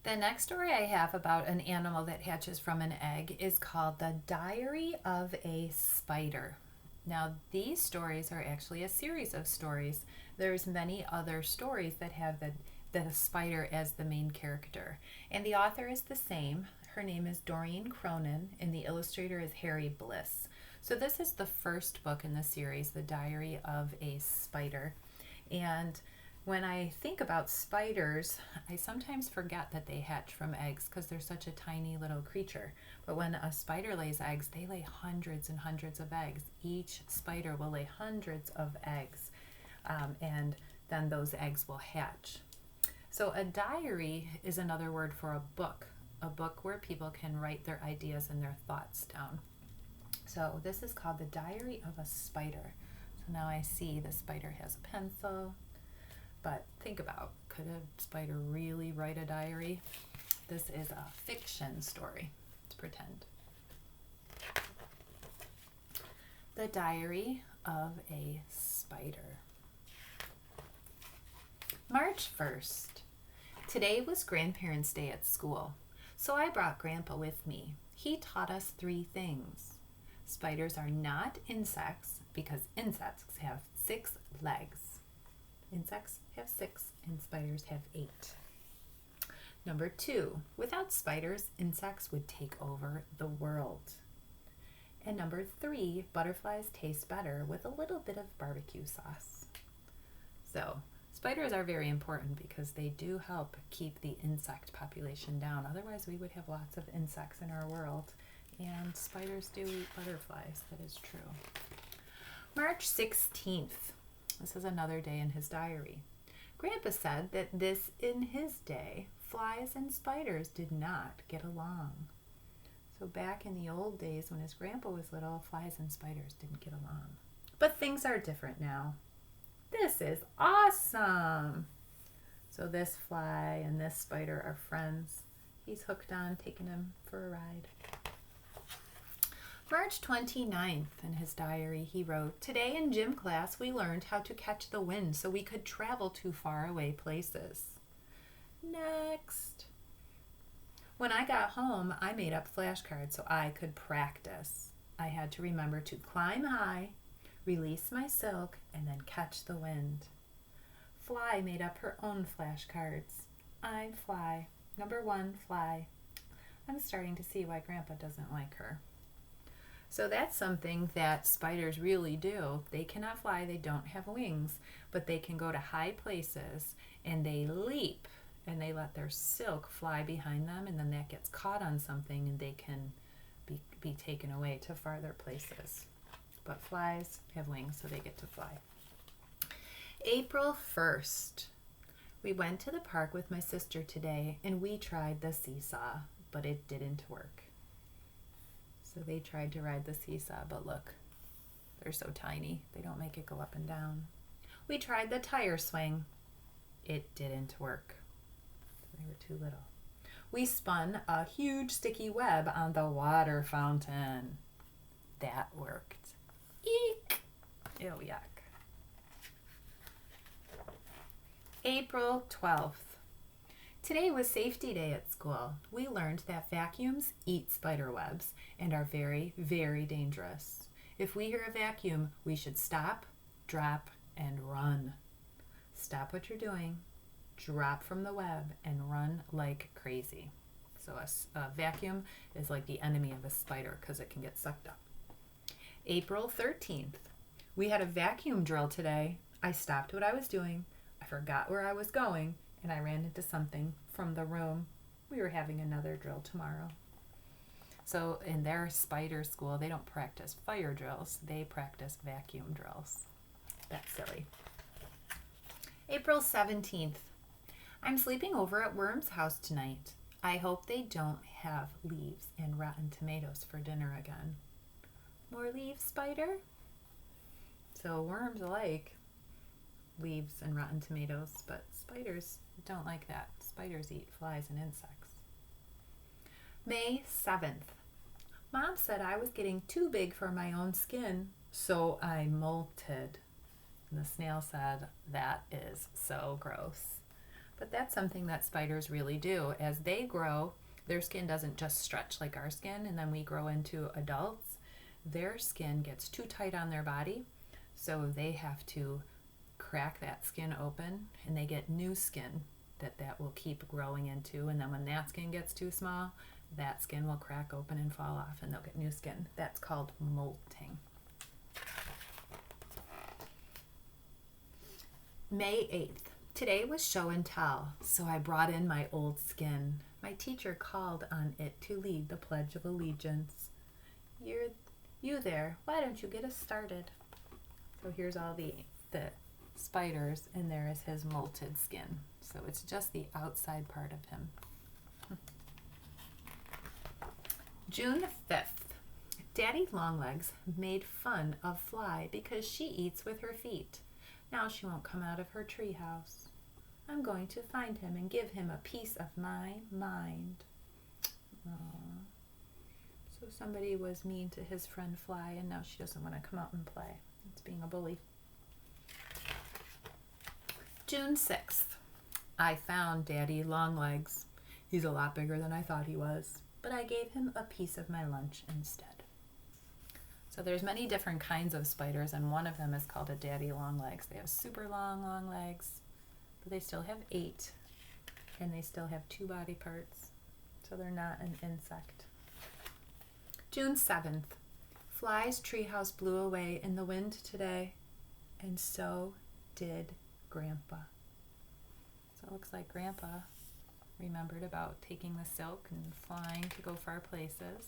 The next story I have about an animal that hatches from an egg is called The Diary of a Spider. Now, these stories are actually a series of stories. There's many other stories that have the spider as the main character. And the author is the same. Her name is Doreen Cronin, and the illustrator is Harry Bliss. So this is the first book in the series, The Diary of a Spider. And when I think about spiders, I sometimes forget that they hatch from eggs because they're such a tiny little creature. But when a spider lays eggs, they lay hundreds and hundreds of eggs. Each spider will lay hundreds of eggs, and then those eggs will hatch. So a diary is another word for a book where people can write their ideas and their thoughts down. So this is called The Diary of a Spider. So now I see the spider has a pencil. But think about, could a spider really write a diary? This is a fiction story. Let's pretend. The Diary of a Spider. March 1st. Today was Grandparents' Day at school, so I brought Grandpa with me. He taught us 3 things. Spiders are not insects because insects have 6 legs. Insects have 6 and spiders have 8. Number 2, without spiders, insects would take over the world. And number 3, butterflies taste better with a little bit of barbecue sauce. So, spiders are very important because they do help keep the insect population down. Otherwise, we would have lots of insects in our world. And spiders do eat butterflies, that is true. March 16th. This is another day in his diary. Grandpa said that this, in his day, flies and spiders did not get along. So back in the old days when his grandpa was little, flies and spiders didn't get along. But things are different now. This is awesome! So this fly and this spider are friends. He's hooked on taking him for a ride. March 29th, in his diary, he wrote, "Today in gym class, we learned how to catch the wind so we could travel to faraway places." Next. When I got home, I made up flashcards so I could practice. I had to remember to climb high, release my silk, and then catch the wind. Fly made up her own flashcards. I'm Fly. Number 1, Fly. I'm starting to see why Grandpa doesn't like her. So that's something that spiders really do. They cannot fly, they don't have wings, but they can go to high places and they leap and they let their silk fly behind them, and then that gets caught on something and they can be taken away to farther places. But flies have wings, so they get to fly. April 1st. We went to the park with my sister today and we tried the seesaw, but it didn't work. So they tried to ride the seesaw, but look, they're so tiny, they don't make it go up and down. We tried the tire swing. It didn't work. They were too little. We spun a huge sticky web on the water fountain. That worked. Eek! Ew, yuck. April 12th. Today was safety day at school. We learned that vacuums eat spider webs and are very, very dangerous. If we hear a vacuum, we should stop, drop, and run. Stop what you're doing, drop from the web, and run like crazy. So a vacuum is like the enemy of a spider because it can get sucked up. April 13th. We had a vacuum drill today. I stopped what I was doing, I forgot where I was going, and I ran into something from the room. We were having another drill tomorrow. So in their spider school, they don't practice fire drills, they practice vacuum drills. That's silly. April 17th. I'm sleeping over at Worm's house tonight. I hope they don't have leaves and rotten tomatoes for dinner again. More leaves, spider? So worms like leaves and rotten tomatoes, but spiders don't like that. Spiders eat flies and insects. May 7th. Mom said I was getting too big for my own skin, so I molted. And the snail said, that is so gross. But that's something that spiders really do. As they grow, their skin doesn't just stretch like our skin, and then we grow into adults. Their skin gets too tight on their body, so they have to crack that skin open, and they get new skin that will keep growing into. And then when that skin gets too small, that skin will crack open and fall off, and they'll get new skin. That's called molting. May 8th. Today was show and tell, so I brought in my old skin. My teacher called on it to lead the Pledge of Allegiance. You there, why don't you get us started? So here's all the spiders, and there is his molted skin. So it's just the outside part of him. June 5th. Daddy Longlegs made fun of Fly because she eats with her feet. Now she won't come out of her treehouse. I'm going to find him and give him a piece of my mind. Aww. So somebody was mean to his friend Fly, and now she doesn't want to come out and play. It's being a bully. June 6th. I found Daddy Longlegs. He's a lot bigger than I thought he was, but I gave him a piece of my lunch instead. So there's many different kinds of spiders, and one of them is called a daddy longlegs. They have super long legs, but they still have 8, and they still have 2 body parts, so they're not an insect. June 7th. Fly's treehouse blew away in the wind today, and so did Grandpa. So it looks like Grandpa remembered about taking the silk and flying to go far places.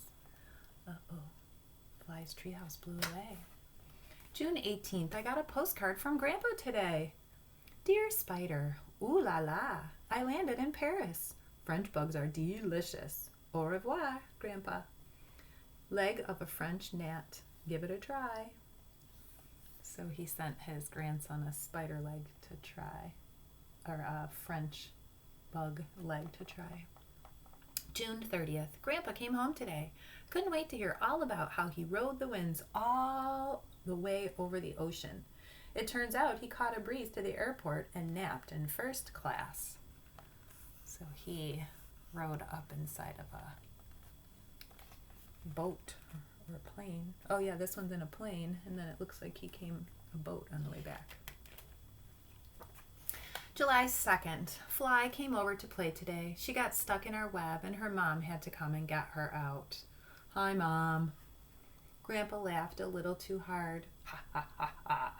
Uh-oh. Fly's treehouse blew away. June 18th, I got a postcard from Grandpa today. Dear Spider, ooh la la, I landed in Paris. French bugs are delicious. Au revoir, Grandpa. Leg of a French gnat. Give it a try. So he sent his grandson a spider leg to try, or a French bug leg to try. June 30th, Grandpa came home today. Couldn't wait to hear all about how he rode the winds all the way over the ocean. It turns out he caught a breeze to the airport and napped in first class. So he rode up inside of a boat or a plane. Oh yeah, this one's in a plane, and then it looks like he came a boat on the way back. July 2nd, Fly came over to play today. She got stuck in our web, and her mom had to come and get her out. Hi, Mom. Grandpa laughed a little too hard. Ha, ha, ha, ha.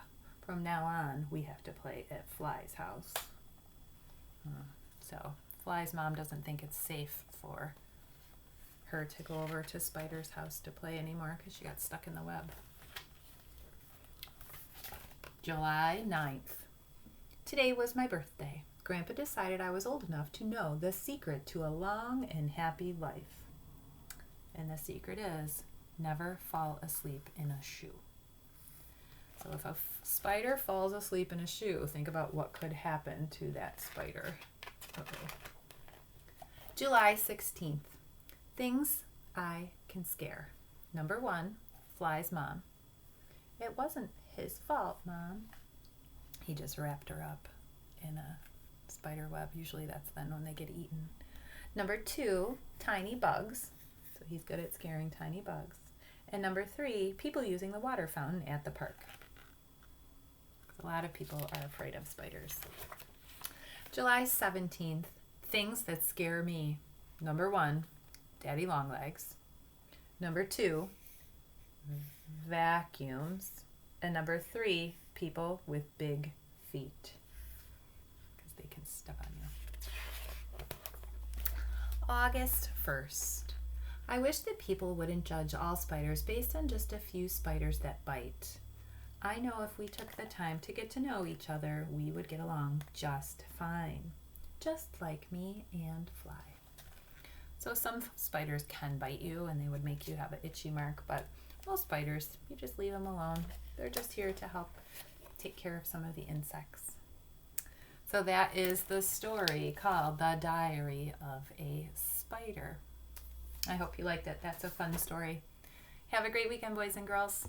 From now on, we have to play at Fly's house. So Fly's mom doesn't think it's safe for her to go over to Spider's house to play anymore because she got stuck in the web. July 9th. Today was my birthday. Grandpa decided I was old enough to know the secret to a long and happy life. And the secret is never fall asleep in a shoe. So if a spider falls asleep in a shoe, think about what could happen to that spider. Uh-oh. July 16th. Things I can scare. Number 1, Fly's mom. It wasn't his fault, Mom. He just wrapped her up in a spider web. Usually that's then when they get eaten. Number 2, tiny bugs. So he's good at scaring tiny bugs. And number 3, people using the water fountain at the park. A lot of people are afraid of spiders. July 17th, things that scare me. Number 1, daddy longlegs. Number 2, vacuums. And number 3, people with big feet, because they can step on you. August 1st. I wish that people wouldn't judge all spiders based on just a few spiders that bite. I know if we took the time to get to know each other, we would get along just fine. Just like me and Fly. So some spiders can bite you and they would make you have an itchy mark, but most spiders, you just leave them alone. They're just here to help take care of some of the insects. So that is the story called The Diary of a Spider. I hope you liked it. That's a fun story. Have a great weekend, boys and girls.